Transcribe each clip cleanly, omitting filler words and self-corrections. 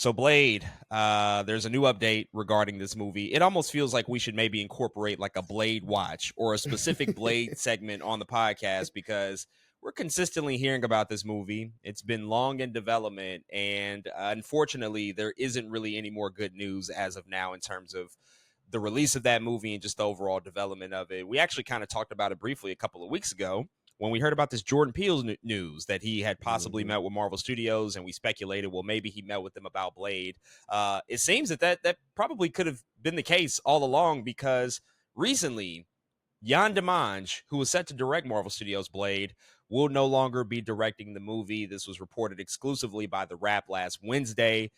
So Blade, there's a new update regarding this movie. It almost feels like we should maybe incorporate like a Blade watch or a specific Blade segment on the podcast because we're consistently hearing about this movie. It's been long in development, and unfortunately, there isn't really any more good news as of now in terms of the release of that movie and just the overall development of it. We actually kind of talked about it briefly a couple of weeks ago when we heard about this Jordan Peele news that he had possibly met with Marvel Studios, and we speculated, well, maybe he met with them about Blade. It seems that probably could have been the case all along because recently, Yann Demange, who was set to direct Marvel Studios' Blade, will no longer be directing the movie. This was reported exclusively by The Wrap last Wednesday.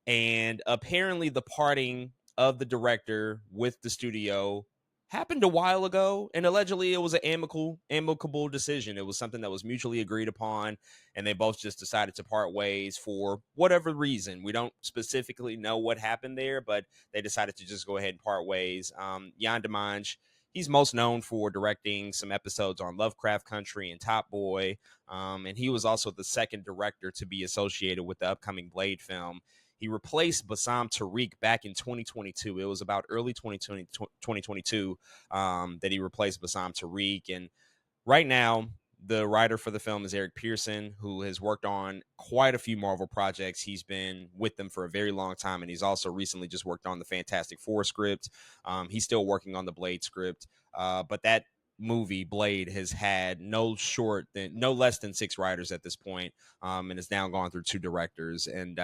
And apparently, the parting of the director with the studio happened a while ago, and allegedly it was an amicable decision. It was something that was mutually agreed upon, and they both just decided to part ways for whatever reason. We don't specifically know what happened there, but they decided to just go ahead and part ways. Yann Demange, he's most known for directing some episodes on Lovecraft Country and Top Boy, and he was also the second director to be associated with the upcoming Blade film. He replaced Bassam Tariq back in 2022. It was about early 2022 that he replaced Bassam Tariq. And right now, the writer for the film is Eric Pearson, who has worked on quite a few Marvel projects. He's been with them for a very long time, and he's also recently just worked on the Fantastic Four script. He's still working on the Blade script, but that movie Blade has had no less than 6 writers at this point, and has now gone through 2 directors. And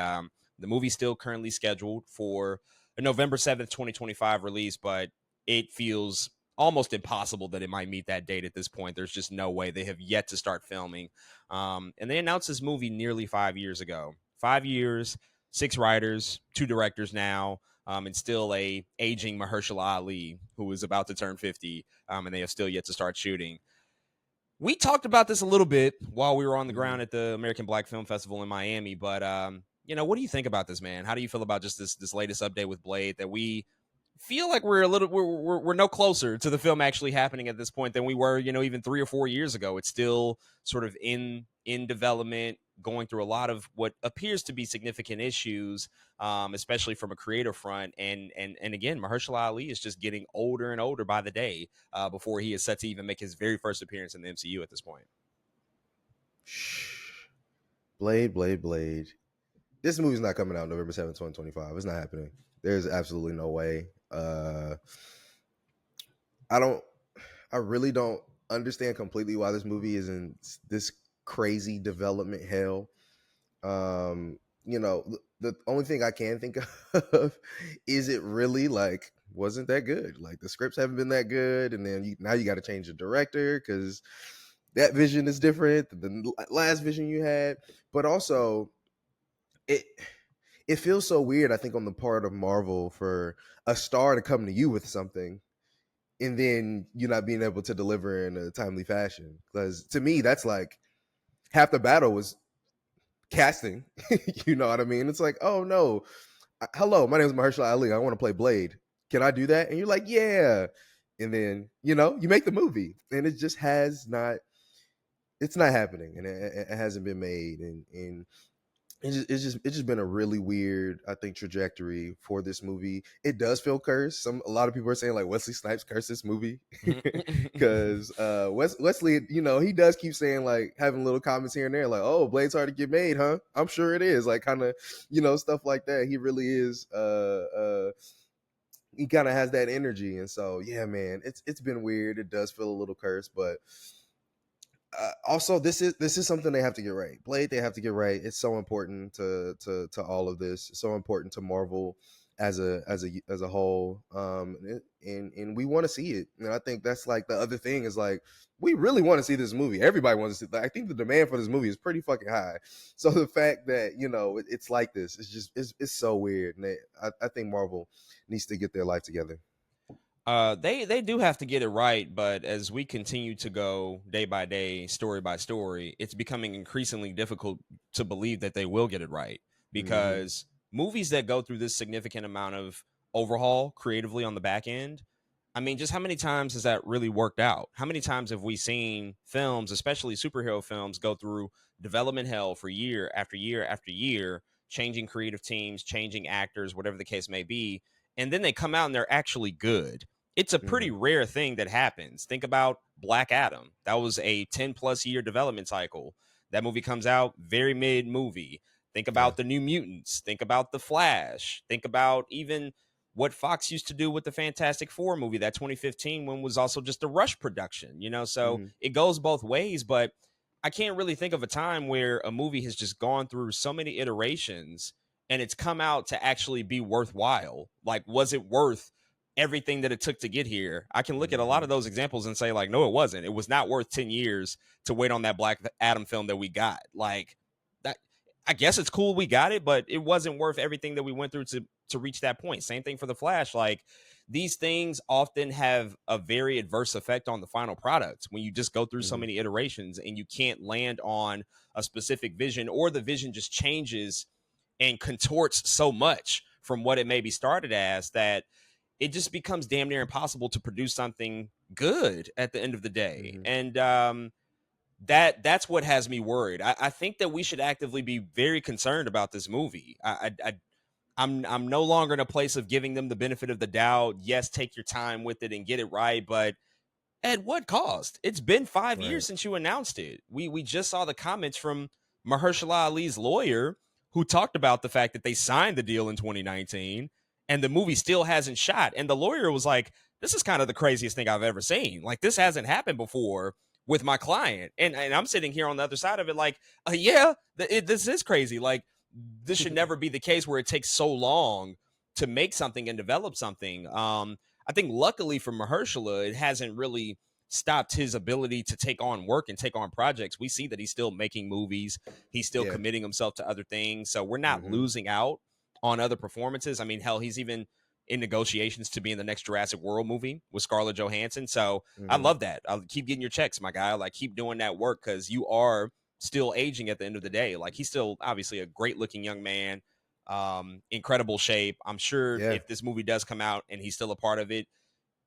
the movie's still currently scheduled for a November 7th, 2025 release, but it feels almost impossible that it might meet that date at this point. There's just no way. They have yet to start filming. And they announced this movie nearly 5 years ago. 5 years, 6 writers, 2 directors now, and still a aging Mahershala Ali who is about to turn 50, and they have still yet to start shooting. We talked about this a little bit while we were on the ground at the American Black Film Festival in Miami, but what do you think about this, man? How do you feel about just this latest update with Blade that we feel like we're no closer to the film actually happening at this point than we were, even 3 or 4 years ago? It's still sort of in development, going through a lot of what appears to be significant issues, especially from a creative front. And again, Mahershala Ali is just getting older and older by the day before he is set to even make his very first appearance in the MCU at this point. Blade. This movie's not coming out November 7th, 2025. It's not happening. There's absolutely no way. I really don't understand completely why this movie is in this crazy development hell. The only thing I can think of is it really wasn't that good. Like the scripts haven't been that good, and then now you got to change the director because that vision is different than the last vision you had. But also, it feels so weird, I think, on the part of Marvel for a star to come to you with something and then you not being able to deliver in a timely fashion. Because to me, that's like half the battle was casting. You know what I mean? It's like, oh no, hello, my name is Mahershala Ali. I want to play Blade. Can I do that? And you're like, yeah. And then, you make the movie and it just it's not happening, and it hasn't been made. And it's just been a really weird, I think, trajectory for this movie. It does feel cursed. A lot of people are saying like Wesley Snipes cursed this movie because Wesley, he does keep saying, like, having little comments here and there, like, "Oh, Blade's hard to get made, huh?" I'm sure it is, like, kind of, stuff like that. He really is. He kind of has that energy, and so yeah, man, it's been weird. It does feel a little cursed, but. Also, this is something they have to get right. Blade, they have to get right. It's so important to all of this. It's so important to Marvel as a whole. And we want to see it. And I think that's like the other thing is like we really want to see this movie. Everybody wants to see. I think the demand for this movie is pretty fucking high. So the fact that it's like this, it's so weird. And I think Marvel needs to get their life together. They do have to get it right, but as we continue to go day by day, story by story, it's becoming increasingly difficult to believe that they will get it right because movies that go through this significant amount of overhaul creatively on the back end, I mean, just how many times has that really worked out? How many times have we seen films, especially superhero films, go through development hell for year after year after year changing creative teams, changing actors, whatever the case may be, and then they come out and they're actually good. It's a pretty Mhm. rare thing that happens. Think about Black Adam. That was a 10 plus year development cycle. That movie comes out, very mid movie. Think Yeah. about the New Mutants. Think about The Flash. Think about even what Fox used to do with the Fantastic Four movie, that 2015 one was also just a rush production, you know? So Mhm. it goes both ways, but I can't really think of a time where a movie has just gone through so many iterations and it's come out to actually be worthwhile. Like, was it worth everything that it took to get here? I can look at a lot Mhm. of those examples and say, like, no, it wasn't. It was not worth 10 years to wait on that Black Adam film that we got. Like, that, I guess it's cool we got it, but it wasn't worth everything that we went through to reach that point. Same thing for the Flash. Like, these things often have a very adverse effect on the final product when you just go through so Mhm. many iterations and you can't land on a specific vision, or the vision just changes and contorts so much from what it maybe started as that it just becomes damn near impossible to produce something good at the end of the day. Mhm. And that's what has me worried. I think that we should actively be very concerned about this movie. I'm no longer in a place of giving them the benefit of the doubt. Yes, take your time with it and get it right, but at what cost? It's been 5 years Right. since you announced it. We just saw the comments from Mahershala Ali's lawyer, who talked about the fact that they signed the deal in 2019 and the movie still hasn't shot. And the lawyer was like, "This is kind of the craziest thing I've ever seen. Like, this hasn't happened before with my client." And I'm sitting here on the other side of it, like, yeah, this is crazy. Like, this should never be the case where it takes so long to make something and develop something. I think luckily for Mahershala, it hasn't really stopped his ability to take on work and take on projects. We see that he's still making movies. He's still Yeah. committing himself to other things. So we're not Mhm. losing out on other performances. I mean, hell, he's even in negotiations to be in the next Jurassic World movie with Scarlett Johansson. So I Mhm. love that. I'll keep getting your checks, my guy. Like, keep doing that work because you are still aging at the end of the day. Like, he's still obviously a great looking young man, incredible shape. I'm sure Yeah. if this movie does come out and he's still a part of it,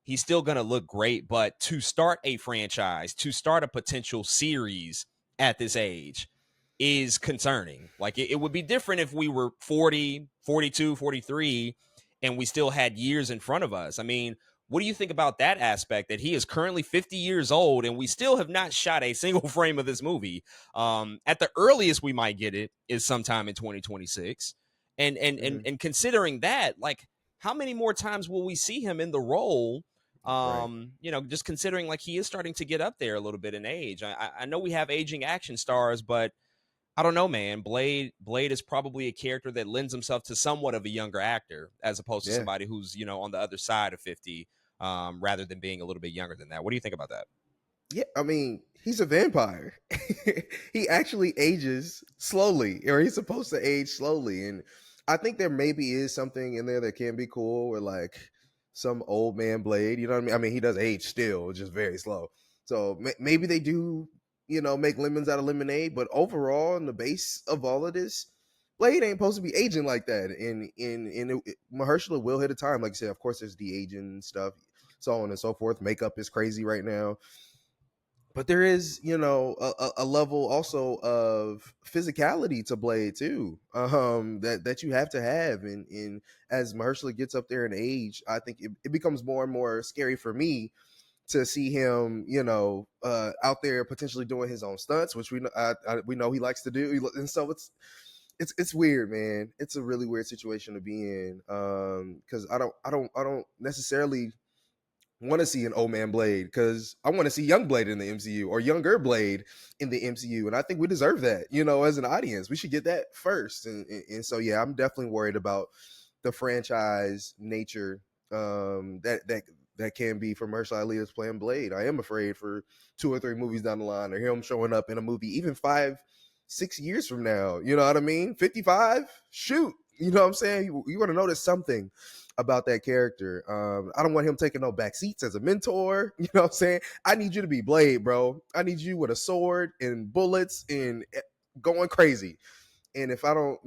he's still going to look great. But to start a franchise, to start a potential series at this age is concerning. Like, it would be different if we were 40, 42, 43, and we still had years in front of us. I mean, what do you think about that aspect, that he is currently 50 years old and we still have not shot a single frame of this movie? At the earliest we might get it is sometime in 2026. And Mhm. and considering that, like, how many more times will we see him in the role? Right. Just considering, like, he is starting to get up there a little bit in age. I know we have aging action stars, but I don't know, man. Blade is probably a character that lends himself to somewhat of a younger actor, as opposed to Yeah. somebody who's, on the other side of 50, rather than being a little bit younger than that. What do you think about that? Yeah, I mean, he's a vampire. He actually ages slowly, or he's supposed to age slowly. And I think there maybe is something in there that can be cool, where like some old man Blade, you know what I mean? I mean, he does age still, just very slow. So maybe they do, make lemons out of lemonade. But overall, in the base of all of this, Blade ain't supposed to be aging like that. And Mahershala will hit a time, like I said. Of course, there's de aging stuff, so on and so forth. Makeup is crazy right now, but there is, a level also of physicality to Blade too, that you have to have. And as Mahershala gets up there in age, I think it becomes more and more scary for me to see him, out there potentially doing his own stunts, which we know he likes to do. And so it's weird, man. It's a really weird situation to be in, because I don't necessarily want to see an old man Blade, because I want to see young Blade in the MCU, or younger Blade in the MCU, and I think we deserve that. As an audience, we should get that first. And so yeah, I'm definitely worried about the franchise nature, that can be for Mahershala Ali as playing Blade. I am afraid for 2 or 3 movies down the line, or him showing up in a movie even 5, 6 years from now. You know what I mean? 55, shoot. You know what I'm saying? You want to notice something about that character. I don't want him taking no back seats as a mentor. You know what I'm saying? I need you to be Blade, bro. I need you with a sword and bullets and going crazy. And if I don't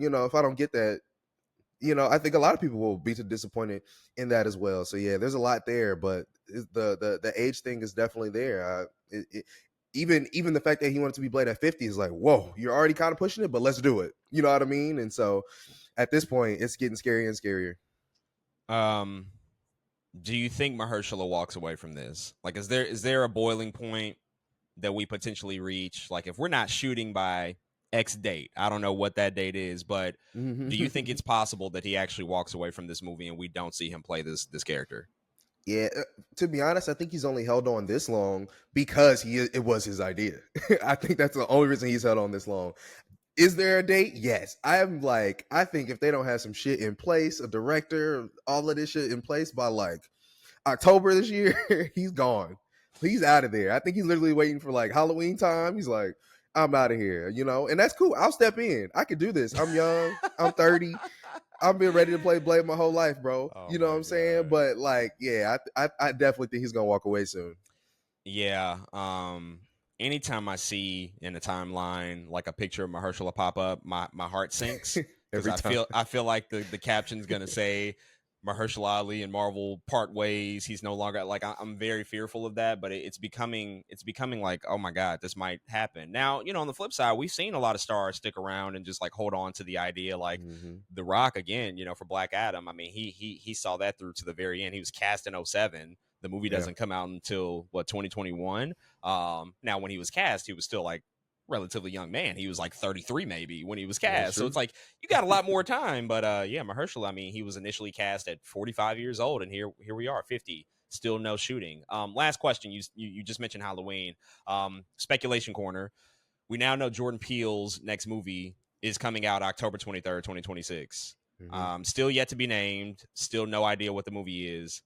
get that, I think a lot of people will be too disappointed in that as well. So yeah, there's a lot there, but the age thing is definitely there. even the fact that he wanted to be Blade at 50 is like, whoa, you're already kind of pushing it, but let's do it. You know what I mean? And so at this point, it's getting scarier and scarier. Um, do you think Mahershala walks away from this? Like, is there a boiling point that we potentially reach? Like, if we're not shooting by X date, I don't know what that date is, but do you think it's possible that he actually walks away from this movie and we don't see him play this character? Yeah, to be honest, I think he's only held on this long because it was his idea. I think that's the only reason he's held on this long. Is there a date? Yes. I think if they don't have some shit in place, a director, all of this shit in place by like October this year, he's gone. He's out of there. I think he's literally waiting for like Halloween time. He's like, I'm out of here, and that's cool. I'll step in. I could do this. I'm young. I'm 30. I've been ready to play Blade my whole life, bro. Oh You know what my I'm saying? god. But like, yeah, I definitely think he's gonna walk away soon. Yeah. Anytime I see in the timeline like a picture of Mahershala pop up, my heart sinks because Every I time. feel I feel like the caption's gonna say Mahershala Ali and Marvel part ways. He's no longer like I'm very fearful of that, but it's becoming like, oh my god, this might happen. Now, on the flip side, we've seen a lot of stars stick around and just like hold on to the idea, like Hmm. The Rock again, for Black Adam. I mean, he saw that through to the very end. He was cast in '07. The movie Yeah, doesn't come out until what, 2021. Now when he was cast, he was still like relatively young man. He was like 33 maybe when he was that's cast. So true. it's like you got a lot more time. But yeah, Mahershala, I mean, he was initially cast at 45 years old, and here we are, 50. Still no shooting. Last question. You just mentioned Halloween. Speculation corner. We now know Jordan Peele's next movie is coming out October 23rd, 2026. Hmm. Still yet to be named. Still no idea what the movie is.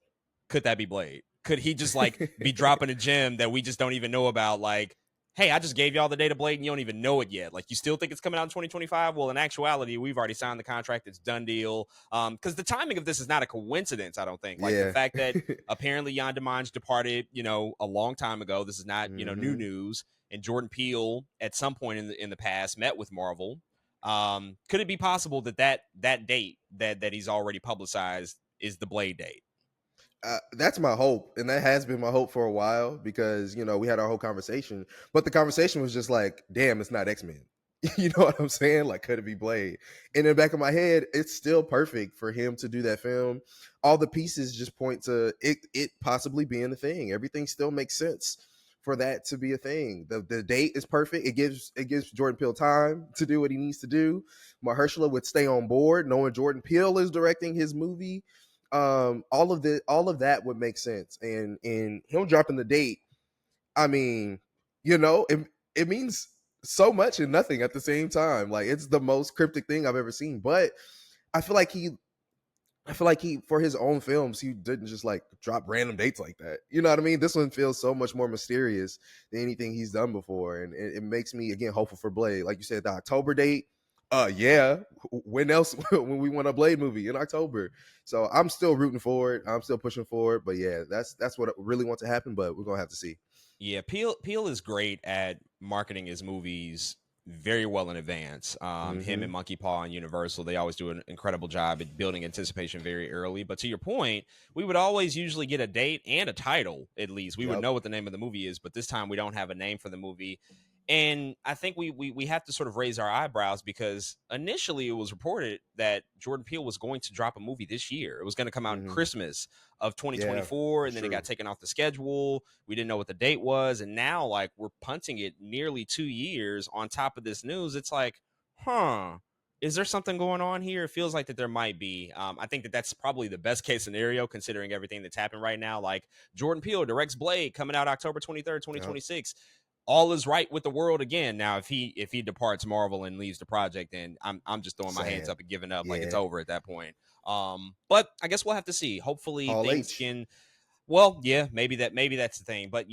Could that be Blade? Could he just like be dropping a gem that we just don't even know about? Like, hey, I just gave y'all the data Blade and you don't even know it yet. Like, you still think it's coming out in 2025? Well, in actuality, we've already signed the contract. It's done deal. Because the timing of this is not a coincidence, I don't think. Like, the Yeah. fact that apparently Yann Demange departed, a long time ago. This is not, new Hmm. news. And Jordan Peele, at some point in the past, met with Marvel. Could it be possible that date that he's already publicized is the Blade date? That's my hope, and that has been my hope for a while because we had our whole conversation, but the conversation was just like, "Damn, it's not X-Men." You know what I'm saying? Like, could it be Blade? In the back of my head, it's still perfect for him to do that film. All the pieces just point to it possibly being the thing. Everything still makes sense for that to be a thing. The date is perfect. It gives Jordan Peele time to do what he needs to do. Mahershala would stay on board, knowing Jordan Peele is directing his movie. All of that would make sense, and him dropping the date, I mean, it means so much and nothing at the same time. Like, it's the most cryptic thing I've ever seen, but i feel like he I feel like he, for his own films, he didn't just like drop random dates like that. You know what I mean? This one feels so much more mysterious than anything he's done before, and it makes me again hopeful for Blade. Like you said, the October date. Yeah. When else? When we want a Blade movie in October? So I'm still rooting for it. I'm still pushing for it. But yeah, that's what I really want to happen. But we're gonna have to see. Yeah, Peel is great at marketing his movies very well in advance. Him Mm-hmm. and Monkey Paw and Universal, they always do an incredible job at building anticipation very early. But to your point, we would always usually get a date and a title, at least. We would Yep. know what the name of the movie is, but this time we don't have a name for the movie. And I think we have to sort of raise our eyebrows because initially it was reported that Jordan Peele was going to drop a movie this year. It was going to come out in Mm-hmm. Christmas of Yeah, 2024, that's and then it got true. taken off the schedule. We didn't know what the date was, and now like we're punting it nearly 2 years on top of this news. It's like, huh, is there something going on here? It feels like that there might be. I think that that's probably the best case scenario considering everything that's happened right now. Like, Jordan Peele directs Blade coming out October 23rd, Yep. 2026. All is right with the world again. Now, if he departs Marvel and leaves the project, then I'm just throwing my hands Sad. up and giving up. Like, it's Yeah. over at that point. But I guess we'll have to see. Hopefully Hall things H. can. Well, yeah, maybe that's the thing. But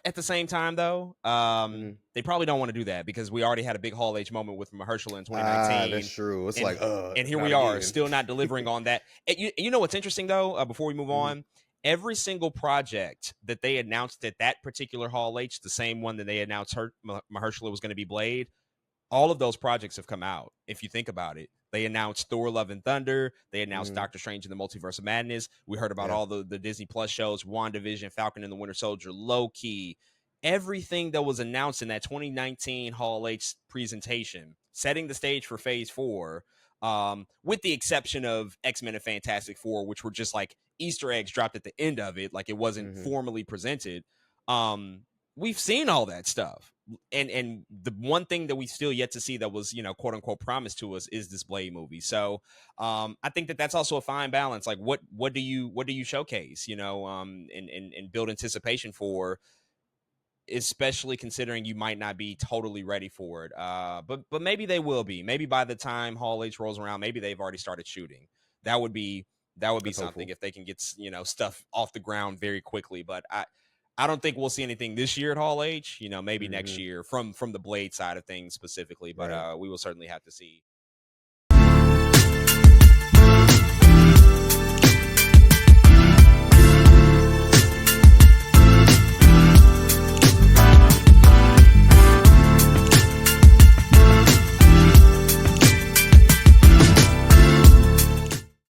at the same time, though, Mhm. they probably don't want to do that because we already had a big Hall H moment with Mahershala in Ah, that's 2019, true. It's like, and and here not we are, again. still not delivering on that. And you know what's interesting though? Before we move Mhm. on, every single project that they announced at that particular Hall H, the same one that they announced Mahershala was going to be Blade, all of those projects have come out. If you think about it, they announced Thor: Love and Thunder. They announced Mhm. Doctor Strange in the Multiverse of Madness. We heard about Yeah. all the Disney Plus shows: WandaVision, Falcon and the Winter Soldier, Loki. everything that was announced in that 2019 Hall H presentation, setting the stage for Phase 4, with the exception of X-Men and Fantastic Four, which were just like Easter eggs dropped at the end of it, like it wasn't Hmm. formally presented. Um, we've seen all that stuff, and the one thing that we still yet to see that was, you know, quote unquote promised to us is this Blade movie. So I think that that's also a fine balance. Like what do you showcase, you know, and build anticipation for, especially considering you might not be totally ready for it. But maybe they will be. Maybe by the time Hall H rolls around, maybe they've already started shooting. That would be That's something hopeful. if they can get, you know, stuff off the ground very quickly. But I don't think we'll see anything this year at Hall H. You know, maybe next Hmm. year from the Blade side of things specifically. But Right. we will certainly have to see.